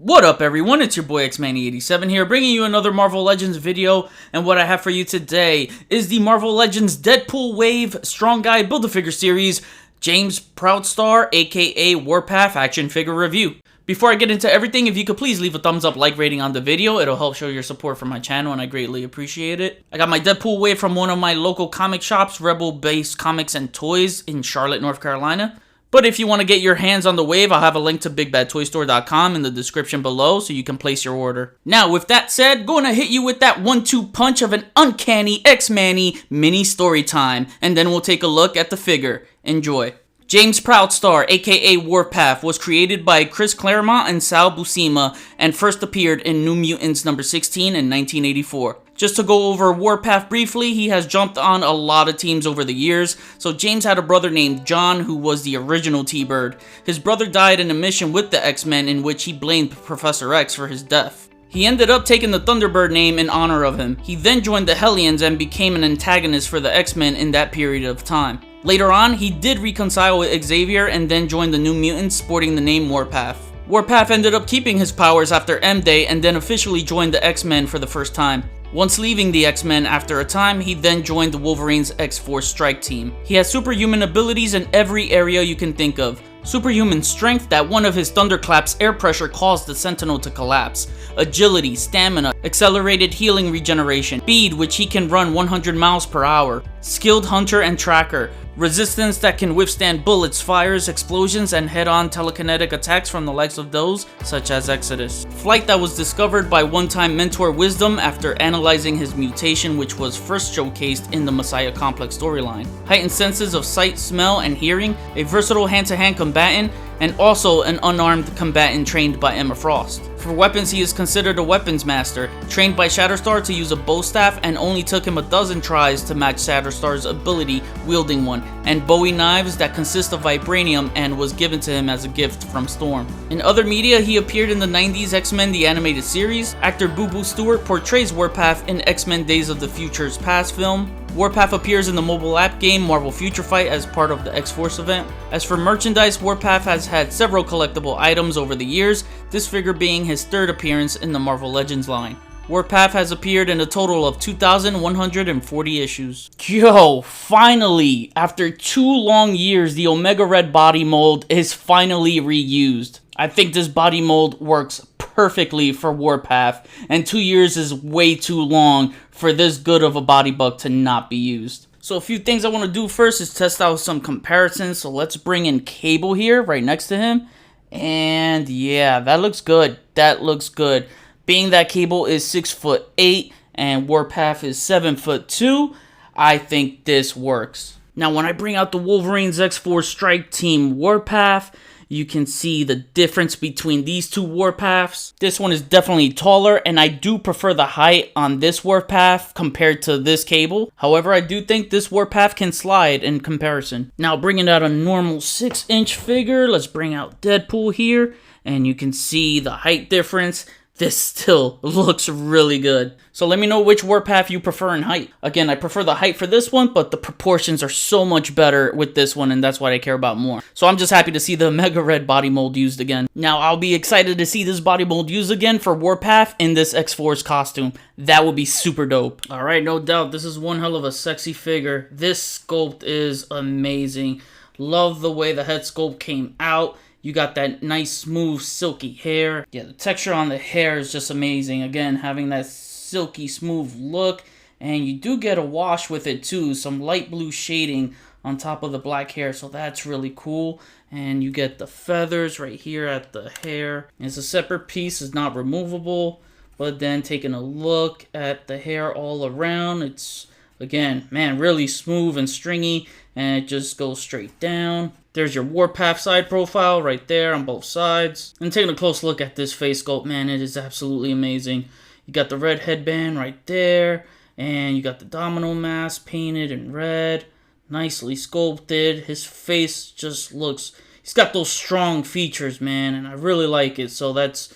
What up everyone, it's your boy X-Manny87 here, bringing you another Marvel Legends video, and what I have for you today is the Marvel Legends Deadpool Wave Strong Guy Build-A-Figure Series James Proudstar aka Warpath action figure review. Before I get into everything, if you could please leave a thumbs up like rating on the video, it'll help show your support for my channel and I greatly appreciate it. I got my Deadpool Wave from one of my local comic shops, Rebel Base Comics and Toys in Charlotte, North Carolina. But if you want to get your hands on the wave, I'll have a link to BigBadToyStore.com in the description below so you can place your order. Now, with that said, going to hit you with that 1-2 punch of an uncanny X-Manny mini story time, and then we'll take a look at the figure. Enjoy. James Proudstar, aka Warpath, was created by Chris Claremont and Sal Buscema and first appeared in New Mutants number 16 in 1984. Just to go over Warpath briefly, he has jumped on a lot of teams over the years. So James had a brother named John who was the original T-Bird. His brother died in a mission with the X-Men in which he blamed Professor X for his death. He ended up taking the Thunderbird name in honor of him. He then joined the Hellions and became an antagonist for the X-Men in that period of time. Later on, he did reconcile with Xavier and then joined the New Mutants sporting the name Warpath. Warpath ended up keeping his powers after M-Day and then officially joined the X-Men for the first time. Once leaving the X-Men after a time, he then joined the Wolverine's X-Force strike team. He has superhuman abilities in every area you can think of. Superhuman strength that one of his thunderclaps air pressure caused the Sentinel to collapse. Agility, stamina, accelerated healing regeneration, speed which he can run 100 miles per hour, skilled hunter and tracker, resistance that can withstand bullets, fires, explosions, and head-on telekinetic attacks from the likes of those such as Exodus. Flight that was discovered by one-time mentor Wisdom after analyzing his mutation, which was first showcased in the Messiah Complex storyline. Heightened senses of sight, smell, and hearing, a versatile hand-to-hand combatant, and also an unarmed combatant trained by Emma Frost. For weapons, he is considered a weapons master, trained by Shatterstar to use a bow staff and only took him a dozen tries to match Shatterstar's ability wielding one, and Bowie knives that consist of vibranium and was given to him as a gift from Storm. In other media, he appeared in the 90s X-Men The Animated Series. Actor Boo Boo Stewart portrays Warpath in X-Men Days of the Future's Past film. Warpath appears in the mobile app game Marvel Future Fight as part of the X-Force event. As for merchandise, Warpath has had several collectible items over the years, this figure being his third appearance in the Marvel Legends line. Warpath has appeared in a total of 2,140 issues. Yo, finally, after 2 long years, the Omega Red body mold is finally reused. I think this body mold works perfectly for Warpath, and 2 years is way too long for this good of a body buck to not be used. So a few things I want to do first is test out some comparisons. So let's bring in Cable here right next to him. And yeah, that looks good. That looks good. Being that Cable is 6'8" and Warpath is 7'2", I think this works. Now when I bring out the Wolverine's X-Force strike team Warpath, you can see the difference between these two Warpaths. This one is definitely taller, and I do prefer the height on this Warpath compared to this Cable. However, I do think this Warpath can slide in comparison. Now, bringing out a normal 6-inch figure, let's bring out Deadpool here, and you can see the height difference. This still looks really good. So let me know which Warpath you prefer in height. Again, I prefer the height for this one, but the proportions are so much better with this one, and that's what I care about more. So I'm just happy to see the Mega Red body mold used again. Now, I'll be excited to see this body mold used again for Warpath in this X-Force costume. That would be super dope. Alright, no doubt, this is one hell of a sexy figure. This sculpt is amazing. Love the way the head sculpt came out. You got that nice, smooth, silky hair. Yeah, the texture on the hair is just amazing. Again, having that silky, smooth look. And you do get a wash with it too. Some light blue shading on top of the black hair. So that's really cool. And you get the feathers right here at the hair. It's a separate piece. It's not removable. But then taking a look at the hair all around. It's, again, man, really smooth and stringy. And it just goes straight down. There's your Warpath side profile right there on both sides. And taking a close look at this face sculpt, man, it is absolutely amazing. You got the red headband right there. And you got the domino mask painted in red. Nicely sculpted. His face just looks... He's got those strong features, man. And I really like it. So that's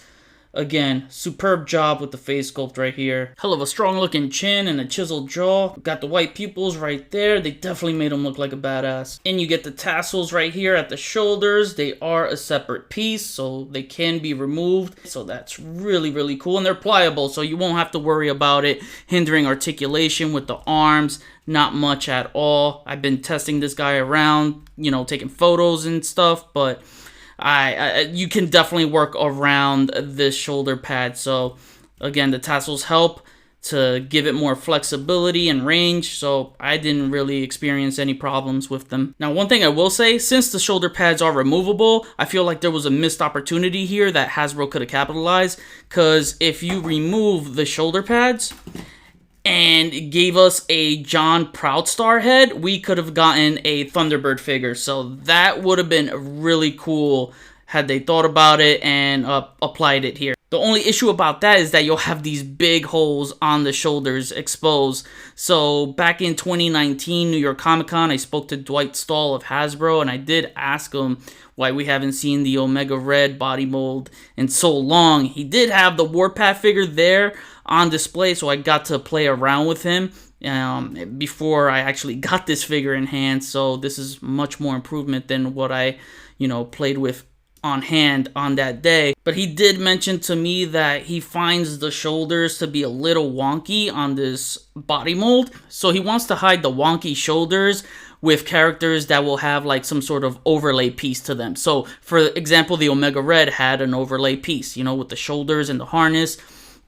Again, superb job with the face sculpt right here. Hell of a strong looking chin and a chiseled jaw. Got the white pupils right there. They definitely made him look like a badass. And you get the tassels right here at the shoulders. They are a separate piece, so they can be removed. So that's really, really cool. And they're pliable, so you won't have to worry about it hindering articulation with the arms. Not much at all. I've been testing this guy around, you know, taking photos and stuff, but you can definitely work around this shoulder pad. So again, the tassels help to give it more flexibility and range, so I didn't really experience any problems with them. Now, one thing I will say, since the shoulder pads are removable, I feel like there was a missed opportunity here that Hasbro could have capitalized, because if you remove the shoulder pads and gave us a John Proudstar head, we could have gotten a Thunderbird figure. So that would have been really cool had they thought about it and applied it here. The only issue about that is that you'll have these big holes on the shoulders exposed. So back in 2019 New York Comic Con, I spoke to Dwight Stahl of Hasbro, and I did ask him why we haven't seen the Omega Red body mold in so long. He did have the Warpath figure there on display, so I got to play around with him before I actually got this figure in hand. So this is much more improvement than what I, played with on hand on that day. But he did mention to me that he finds the shoulders to be a little wonky on this body mold, so he wants to hide the wonky shoulders with characters that will have like some sort of overlay piece to them. So for example, the Omega Red had an overlay piece, with the shoulders and the harness.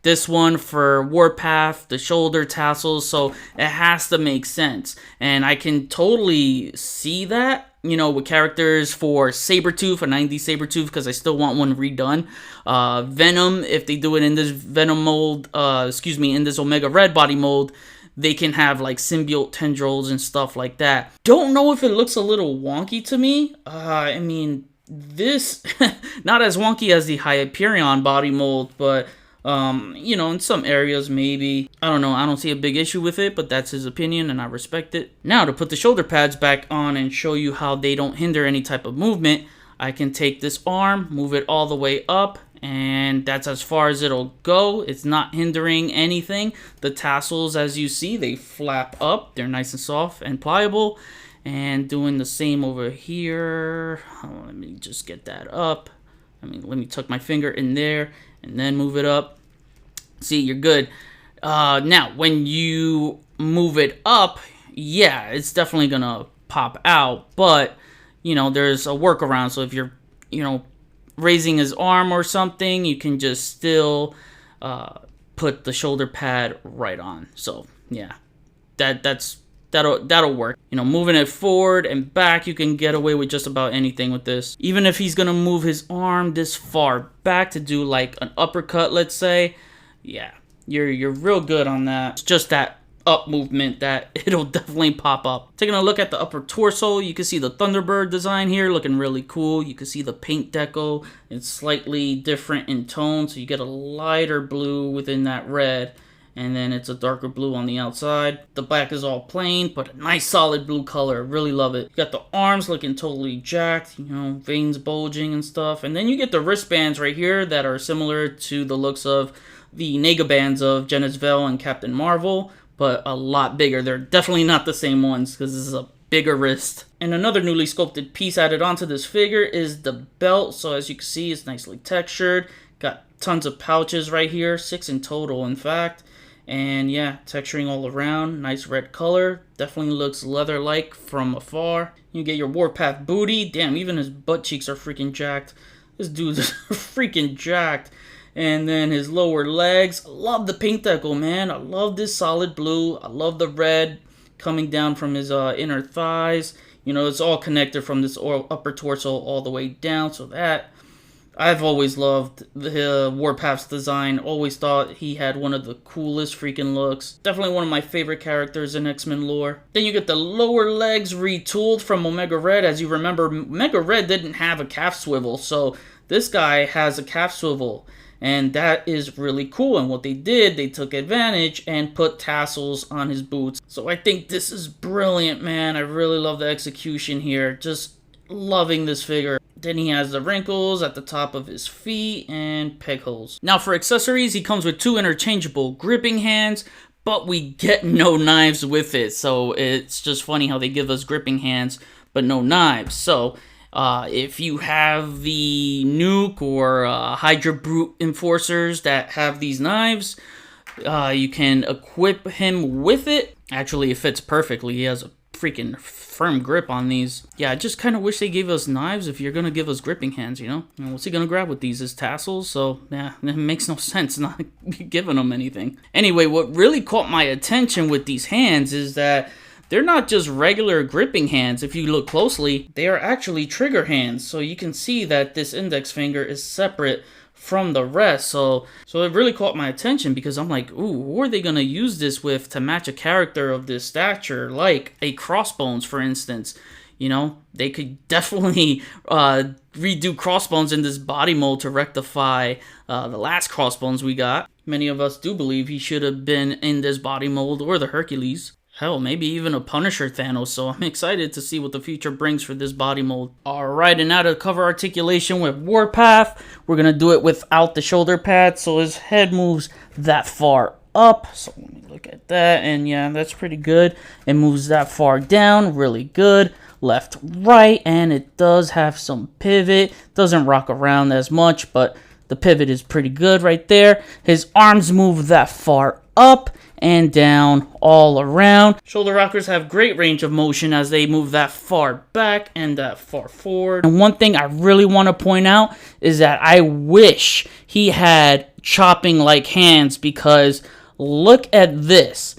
This one for Warpath, the shoulder tassels, so it has to make sense. And I can totally see that, with characters for Sabretooth, a 90s Sabretooth, because I still want one redone. Venom, if they do it in this Venom mold, in this Omega Red body mold, they can have like symbiote tendrils and stuff like that. Don't know if it looks a little wonky to me. This, not as wonky as the Hyperion body mold, but in some areas maybe. I don't know, I don't see a big issue with it, but that's his opinion and I respect it. Now, to put the shoulder pads back on and show you how they don't hinder any type of movement, I can take this arm, move it all the way up, and that's as far as it'll go. It's not hindering anything. The tassels, as you see, they flap up. They're nice and soft and pliable. And doing the same over here. Let me just get that up. Let me tuck my finger in there and then move it up. See, you're good. Now, when you move it up, yeah, it's definitely gonna pop out, but, there's a workaround. So if you're, raising his arm or something, you can just still put the shoulder pad right on. So, yeah, that'll work. Moving it forward and back, you can get away with just about anything with this. Even if he's gonna move his arm this far back to do like an uppercut, let's say, yeah, you're real good on that. It's just that up movement that it'll definitely pop up. Taking a look at the upper torso, you can see the Thunderbird design here looking really cool. You can see the paint deco. It's slightly different in tone, so you get a lighter blue within that red, and then it's a darker blue on the outside. The back is all plain, but a nice solid blue color. Really love it. You got the arms looking totally jacked, veins bulging and stuff. And then you get the wristbands right here that are similar to the looks of the Nega bands of Genesville and Captain Marvel, but a lot bigger. They're definitely not the same ones because this is a bigger wrist. And another newly sculpted piece added onto this figure is the belt. So as you can see, it's nicely textured. Got tons of pouches right here, 6 in total in fact. And yeah, texturing all around, nice red color. Definitely looks leather-like from afar. You get your Warpath booty. Damn, even his butt cheeks are freaking jacked. This dude is freaking jacked. And then his lower legs. I love the paint deco, man. I love this solid blue. I love the red coming down from his inner thighs. It's all connected from this upper torso all the way down. So that, I've always loved the Warpath's design. Always thought he had one of the coolest freaking looks. Definitely one of my favorite characters in X-Men lore. Then you get the lower legs retooled from Omega Red. As you remember, Omega Red didn't have a calf swivel, so this guy has a calf swivel. And that is really cool. And what they did, they took advantage and put tassels on his boots. So I think this is brilliant, man. I really love the execution here. Just loving this figure. Then he has the wrinkles at the top of his feet and peg holes. Now for accessories, he comes with 2 interchangeable gripping hands, but we get no knives with it. So it's just funny how they give us gripping hands, but no knives. So if you have the Nuke or Hydra Brute Enforcers that have these knives, you can equip him with it. Actually, it fits perfectly. He has a freaking firm grip on these. Yeah, I just kind of wish they gave us knives if you're gonna give us gripping hands, you know? What's he gonna grab with these? His tassels? So, yeah, it makes no sense not giving him anything. Anyway, what really caught my attention with these hands is that they're not just regular gripping hands. If you look closely, they are actually trigger hands. So you can see that this index finger is separate from the rest. So it really caught my attention because I'm like, ooh, who are they gonna use this with to match a character of this stature, like a Crossbones, for instance? You know, they could definitely redo Crossbones in this body mold to rectify the last Crossbones we got. Many of us do believe he should have been in this body mold or the Hercules. Hell, maybe even a Punisher Thanos, so I'm excited to see what the future brings for this body mold. Alright, and now to cover articulation with Warpath, we're going to do it without the shoulder pad, so his head moves that far up. So let me look at that, and yeah, that's pretty good. It moves that far down, really good. Left, right, and it does have some pivot. Doesn't rock around as much, but the pivot is pretty good right there. His arms move that far up and down all around. Shoulder rockers have great range of motion as they move that far back and that far forward. And one thing I really want to point out is that I wish he had chopping like hands, because look at this.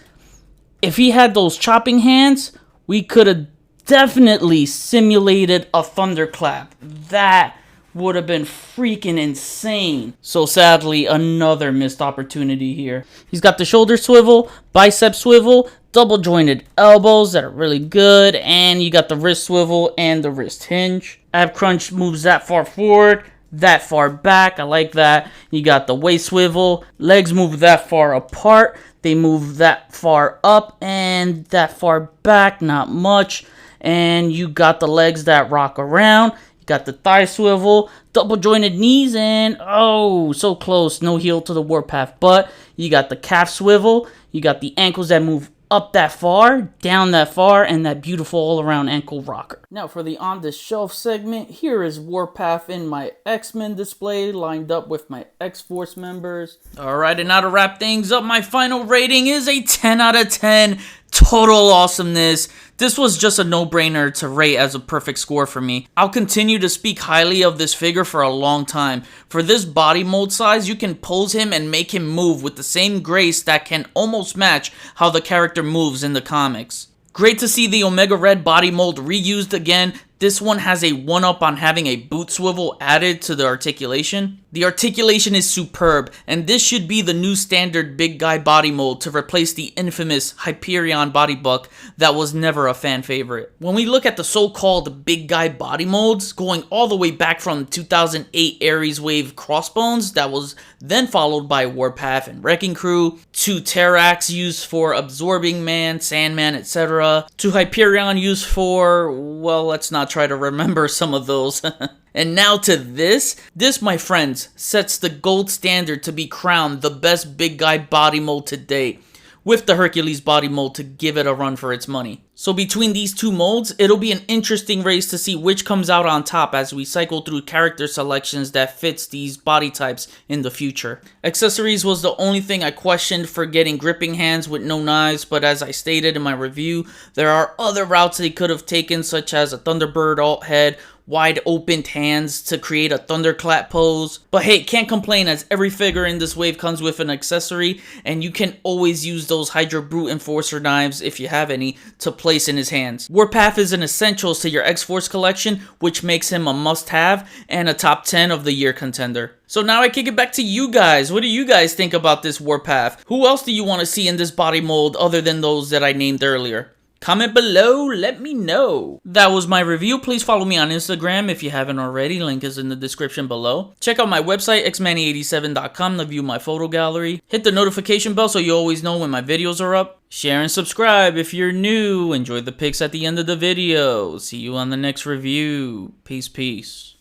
If he had those chopping hands, we could have definitely simulated a thunderclap. That would have been freaking insane. So sadly, another missed opportunity here. He's got the shoulder swivel, bicep swivel, double jointed elbows that are really good, and you got the wrist swivel and the wrist hinge. Ab crunch moves that far forward, that far back. I like that. You got the waist swivel. Legs move that far apart. They move that far up and that far back, not much. And you got the legs that rock around. You got the thigh swivel, double jointed knees, and oh, so close, no heel to the Warpath. But you got the calf swivel, you got the ankles that move up that far, down that far, and that beautiful all-around ankle rocker. Now for the on-the-shelf segment, here is Warpath in my X-Men display, lined up with my X-Force members. Alright, and now to wrap things up, my final rating is a 10 out of 10. Total awesomeness. This was just a no-brainer to rate as a perfect score for me. I'll continue to speak highly of this figure for a long time. For this body mold size, you can pose him and make him move with the same grace that can almost match how the character moves in the comics. Great to see the Omega Red body mold reused again. This one has a 1-up on having a boot swivel added to the articulation. The articulation is superb, and this should be the new standard big guy body mold to replace the infamous Hyperion body buck that was never a fan favorite. When we look at the so-called big guy body molds, going all the way back from 2008 Ares Wave Crossbones that was then followed by Warpath and Wrecking Crew, to Terrax used for Absorbing Man, Sandman, etc., to Hyperion used for, well, let's not try to remember some of those. And now to this. This, my friends, sets the gold standard to be crowned the best big guy body mold to date, with the Hercules body mold to give it a run for its money. So between these two molds, it'll be an interesting race to see which comes out on top as we cycle through character selections that fits these body types in the future. Accessories was the only thing I questioned for getting gripping hands with no knives, but as I stated in my review, there are other routes they could have taken, such as a Thunderbird alt head, wide opened hands to create a thunderclap pose. But hey, can't complain as every figure in this wave comes with an accessory, and you can always use those Hydra Brute Enforcer knives, if you have any, to place in his hands. Warpath is an essentials to your X-Force collection, which makes him a must-have and a top 10 of the year contender. So now I kick it back to you guys. What do you guys think about this Warpath? Who else do you want to see in this body mold other than those that I named earlier? Comment below, let me know. That was my review. Please follow me on Instagram if you haven't already. Link is in the description below. Check out my website, xmanny87.com, to view my photo gallery. Hit the notification bell so you always know when my videos are up. Share and subscribe if you're new. Enjoy the pics at the end of the video. See you on the next review. Peace, peace.